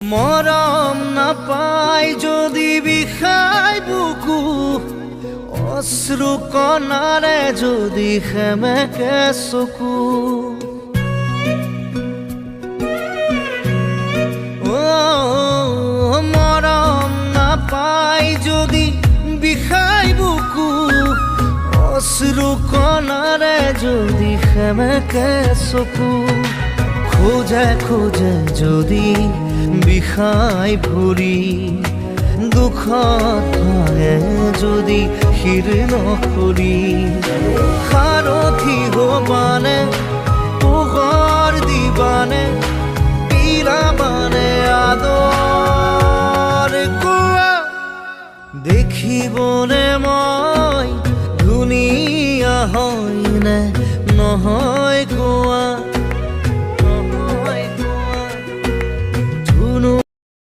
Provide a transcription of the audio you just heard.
মৰম নাপাই যদি বিষাই বুকু, অশ্ৰু কণাৰে যদি সেমেকে চকু, মৰম নাপাই যদি বিষাই বুকু, অশ্ৰু কণাৰে যদি সেমেকে চকু, খোজে খোজে যদি বিষাই ভৰি, দুখত ভাঙে যদি শিৰ নখৰি, সাৰথি হবানে পোহৰ দিবানে, পিলাবানে আদৰ কোৱা, দেখিবনে মই ধুনীয়া হয়নে নহয়।